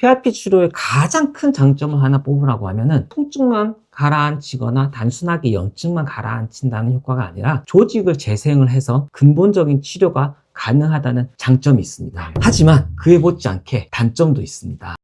PRP 치료의 가장 큰 장점을 하나 뽑으라고 하면은 통증만 가라앉히거나 단순하게 염증만 가라앉힌다는 효과가 아니라 조직을 재생을 해서 근본적인 치료가 가능하다는 장점이 있습니다. 하지만 그에 못지않게 단점도 있습니다.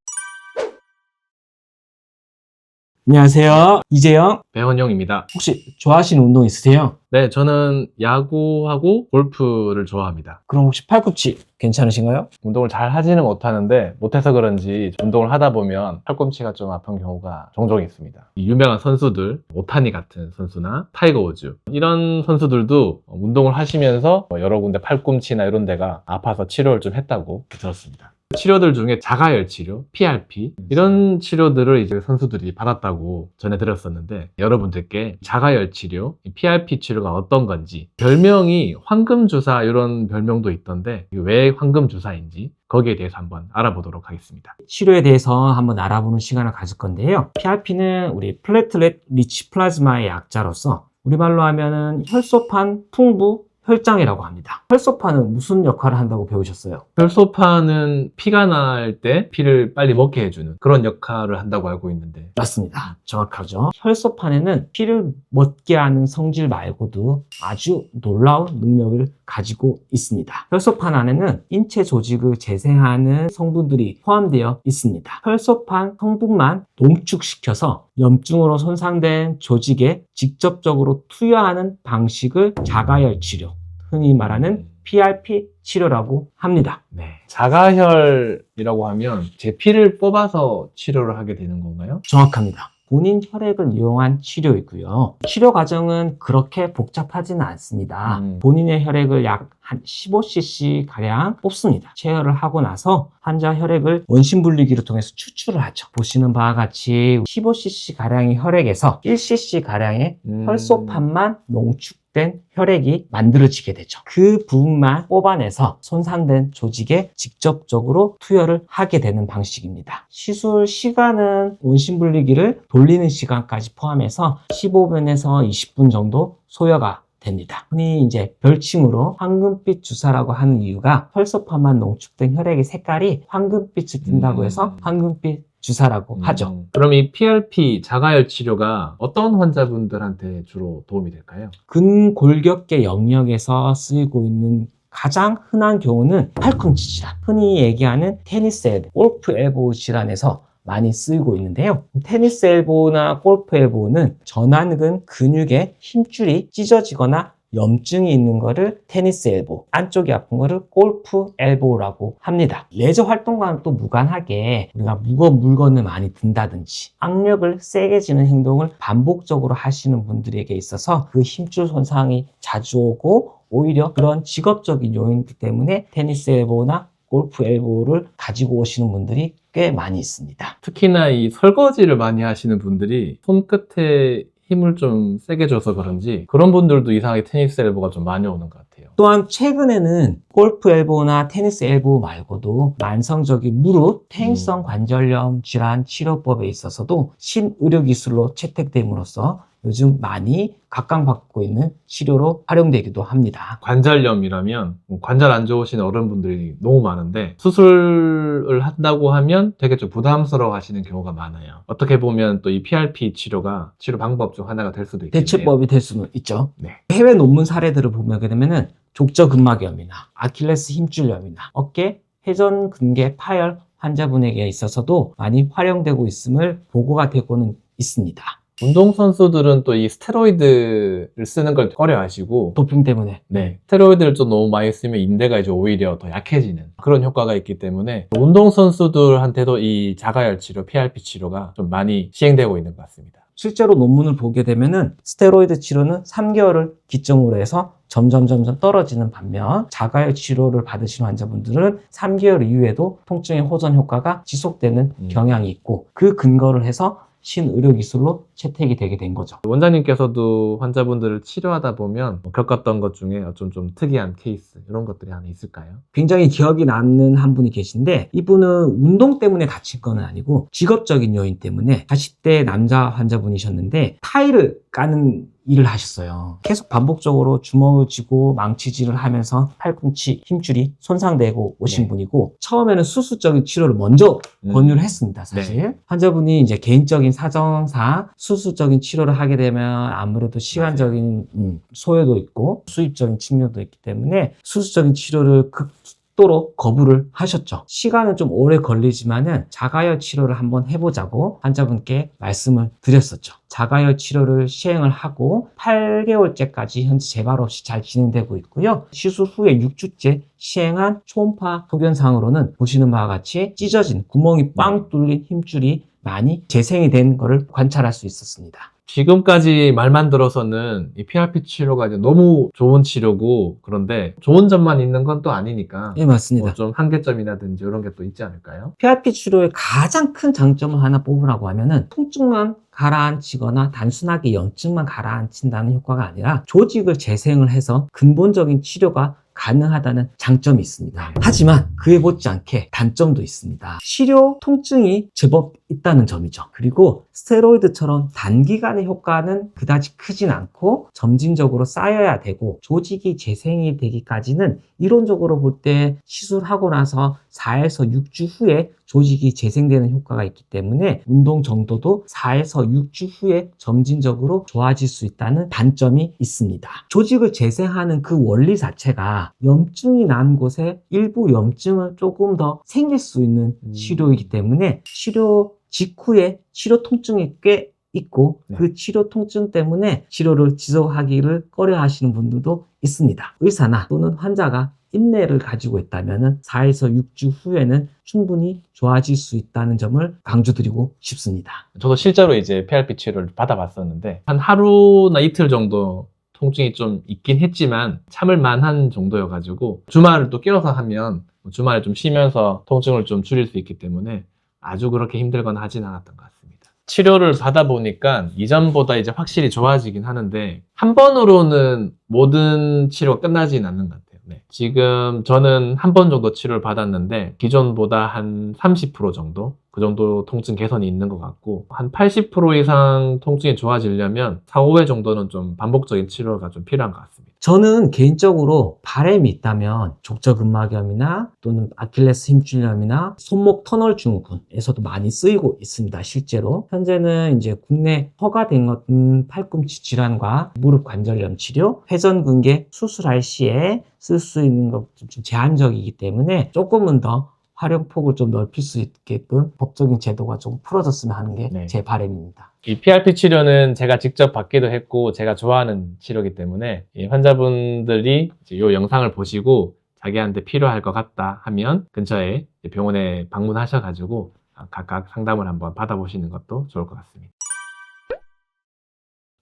안녕하세요. 이재영. 배원영입니다. 혹시 좋아하시는 운동 있으세요? 네, 저는 야구하고 골프를 좋아합니다. 그럼 혹시 팔꿈치 괜찮으신가요? 운동을 잘 하지는 못하는데 못해서 그런지 운동을 하다 보면 팔꿈치가 좀 아픈 경우가 종종 있습니다. 유명한 선수들, 오타니 같은 선수나 타이거 우즈 이런 선수들도 운동을 하시면서 여러 군데 팔꿈치나 이런 데가 아파서 치료를 좀 했다고 들었습니다. 치료들 중에 자가열 치료, PRP 이런 치료들을 이제 선수들이 받았다고 전해드렸었는데 여러분들께 자가열 치료, PRP 치료가 어떤 건지 별명이 황금주사 이런 별명도 있던데 왜 황금주사인지 거기에 대해서 한번 알아보도록 하겠습니다. 치료에 대해서 한번 알아보는 시간을 가질 건데요. PRP는 우리 플레이틀렛 리치 플라즈마의 약자로서 우리말로 하면은 혈소판 풍부 혈장이라고 합니다. 혈소판은 무슨 역할을 한다고 배우셨어요? 혈소판은 피가 날 때 피를 빨리 먹게 해주는 그런 역할을 한다고 알고 있는데 맞습니다. 정확하죠. 혈소판에는 피를 먹게 하는 성질 말고도 아주 놀라운 능력을 가지고 있습니다. 혈소판 안에는 인체 조직을 재생하는 성분들이 포함되어 있습니다. 혈소판 성분만 농축시켜서 염증으로 손상된 조직에 직접적으로 투여하는 방식을 자가열 치료, 흔히 말하는 PRP 치료라고 합니다. 네. 자가혈이라고 하면 제 피를 뽑아서 치료를 하게 되는 건가요? 정확합니다. 본인 혈액을 이용한 치료이고요. 치료 과정은 그렇게 복잡하지는 않습니다. 본인의 혈액을 약 한 15cc 가량 뽑습니다. 체열을 하고 나서 환자 혈액을 원심 분리기를 통해서 추출을 하죠. 보시는 바와 같이 15cc 가량의 혈액에서 1cc 가량의 혈소판만 농축된 혈액이 만들어지게 되죠. 그 부분만 뽑아내서 손상된 조직에 직접적으로 투여를 하게 되는 방식입니다. 시술 시간은 원심 분리기를 돌리는 시간까지 포함해서 15분에서 20분 정도 소요가 됩니다. 흔히 이제 별칭으로 황금빛 주사라고 하는 이유가 혈소판만 농축된 혈액의 색깔이 황금빛을 띈다고 해서 황금빛 주사라고 하죠. 그럼 이 PRP 자가열 치료가 어떤 환자분들한테 주로 도움이 될까요? 근골격계 영역에서 쓰이고 있는 가장 흔한 경우는 팔꿈치 질환, 흔히 얘기하는 테니스 엘보, 골프 엘보 질환에서 많이 쓰이고 있는데요. 테니스 엘보나 골프 엘보는 전완근 근육의 힘줄이 찢어지거나 염증이 있는 거를 테니스 엘보, 안쪽이 아픈 거를 골프 엘보라고 합니다. 레저 활동과는 또 무관하게 우리가 무거운 물건을 많이 든다든지 악력을 세게 지는 행동을 반복적으로 하시는 분들에게 있어서 그 힘줄 손상이 자주 오고 오히려 그런 직업적인 요인들 때문에 테니스 엘보나 골프 엘보를 가지고 오시는 분들이 꽤 많이 있습니다. 특히나 이 설거지를 많이 하시는 분들이 손끝에 힘을 좀 세게 줘서 그런지 그런 분들도 이상하게 테니스 엘보가 좀 많이 오는 것 같아요. 또한 최근에는 골프 엘보나 테니스 엘보 말고도 만성적인 무릎, 퇴행성 관절염 질환 치료법에 있어서도 신의료기술로 채택됨으로써 요즘 많이 각광받고 있는 치료로 활용되기도 합니다. 관절염이라면 관절 안 좋으신 어른분들이 너무 많은데 수술을 한다고 하면 되게 좀 부담스러워 하시는 경우가 많아요. 어떻게 보면 또 이 PRP 치료가 치료 방법 중 하나가 될 수도 있겠네요. 대처법이 될 수는 있죠. 네. 해외 논문 사례들을 보게 되면은 족저근막염이나 아킬레스 힘줄염이나 어깨 회전근개 파열 환자분에게 있어서도 많이 활용되고 있음을 보고가 되고는 있습니다. 운동선수들은 또 이 스테로이드를 쓰는 걸 꺼려 하시고 도핑 때문에. 네. 스테로이드를 좀 너무 많이 쓰면 인대가 이제 오히려 더 약해지는 그런 효과가 있기 때문에 운동선수들한테도 이 자가열 치료, PRP 치료가 좀 많이 시행되고 있는 것 같습니다. 실제로 논문을 보게 되면은 스테로이드 치료는 3개월을 기점으로 해서 점점 떨어지는 반면 자가열 치료를 받으신 환자분들은 3개월 이후에도 통증의 호전 효과가 지속되는 경향이 있고 그 근거를 해서 신의료기술로 채택이 되게 된 거죠. 원장님께서도 환자분들을 치료하다 보면 겪었던 것 중에 좀 특이한 케이스 이런 것들이 하나 있을까요? 굉장히 기억이 남는 한 분이 계신데 이분은 운동 때문에 다친 건 아니고 직업적인 요인 때문에 40대 남자 환자분이셨는데 타일을 까는 일을 하셨어요. 계속 반복적으로 주먹을 쥐고 망치질을 하면서 팔꿈치 힘줄이 손상되고 오신 네. 분이고, 처음에는 수술적인 치료를 먼저 권유를 했습니다, 사실. 환자분이 이제 개인적인 사정상 수술적인 치료를 하게 되면 아무래도 시간적인 소요도 있고 수입적인 측면도 있기 때문에 수술적인 치료를 극도로 거부를 하셨죠. 시간은 좀 오래 걸리지만은 자가열 치료를 한번 해보자고 환자분께 말씀을 드렸었죠. 자가열 치료를 시행을 하고 8개월째까지 현재 재발 없이 잘 진행되고 있고요. 시술 후에 6주째 시행한 초음파 소견상으로는 보시는 바와 같이 찢어진 구멍이 빵 뚫린 힘줄이 많이 재생이 된 것을 관찰할 수 있었습니다. 지금까지 말만 들어서는 이 PRP 치료가 이제 너무 좋은 치료고, 그런데 좋은 점만 있는 건 또 아니니까 네, 맞습니다. 좀 한계점이라든지 이런 게 또 있지 않을까요? PRP 치료의 가장 큰 장점을 하나 뽑으라고 하면은 통증만 가라앉히거나 단순하게 염증만 가라앉힌다는 효과가 아니라 조직을 재생을 해서 근본적인 치료가 가능하다는 장점이 있습니다. 하지만 그에 못지않게 단점도 있습니다. 치료 통증이 제법 있다는 점이죠. 그리고 스테로이드처럼 단기간의 효과는 그다지 크진 않고 점진적으로 쌓여야 되고, 조직이 재생이 되기까지는 이론적으로 볼 때 시술하고 나서 4에서 6주 후에 조직이 재생되는 효과가 있기 때문에 운동 정도도 4에서 6주 후에 점진적으로 좋아질 수 있다는 단점이 있습니다. 조직을 재생하는 그 원리 자체가 염증이 난 곳에 일부 염증을 조금 더 생길 수 있는 치료이기 때문에 치료 직후에 치료 통증이 꽤 있고, 그 치료 통증 때문에 치료를 지속하기를 꺼려 하시는 분들도 있습니다. 의사나 또는 환자가 인내를 가지고 있다면 4에서 6주 후에는 충분히 좋아질 수 있다는 점을 강조드리고 싶습니다. 저도 실제로 이제 PRP 치료를 받아봤었는데 한 하루나 이틀 정도 통증이 좀 있긴 했지만 참을 만한 정도여가지고, 주말을 또 끼워서 하면 주말에 좀 쉬면서 통증을 좀 줄일 수 있기 때문에 아주 그렇게 힘들거나 하진 않았던 것 같습니다. 치료를 받아보니까 이전보다 이제 확실히 좋아지긴 하는데, 한 번으로는 모든 치료가 끝나진 않는 것 같아요. 지금 저는 한 번 정도 치료를 받았는데 기존보다 한 30% 정도? 그 정도 통증 개선이 있는 것 같고, 한 80% 이상 통증이 좋아지려면 4, 5회 정도는 좀 반복적인 치료가 좀 필요한 것 같습니다. 저는 개인적으로 바람이 있다면 족저근막염이나 또는 아킬레스 힘줄염이나 손목 터널 증후군에서도 많이 쓰이고 있습니다. 실제로 현재는 이제 국내 허가된 것은 팔꿈치 질환과 무릎 관절염 치료, 회전근개 수술할 시에 쓸 수 있는 것 좀 제한적이기 때문에 조금은 더 활용폭을 좀 넓힐 수 있게끔 법적인 제도가 좀 풀어졌으면 하는 게 제 바람입니다. 이 PRP 치료는 제가 직접 받기도 했고 제가 좋아하는 치료이기 때문에 이 환자분들이 이 영상을 보시고 자기한테 필요할 것 같다 하면 근처에 병원에 방문하셔가지고 각각 상담을 한번 받아보시는 것도 좋을 것 같습니다.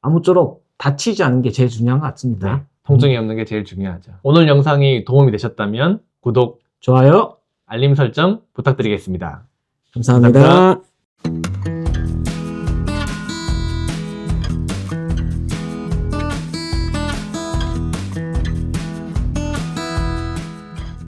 아무쪼록 다치지 않는 게 제일 중요한 것 같습니다. 통증이 없는 게 제일 중요하죠. 오늘 영상이 도움이 되셨다면 구독, 좋아요, 알림 설정 부탁드리겠습니다. 감사합니다.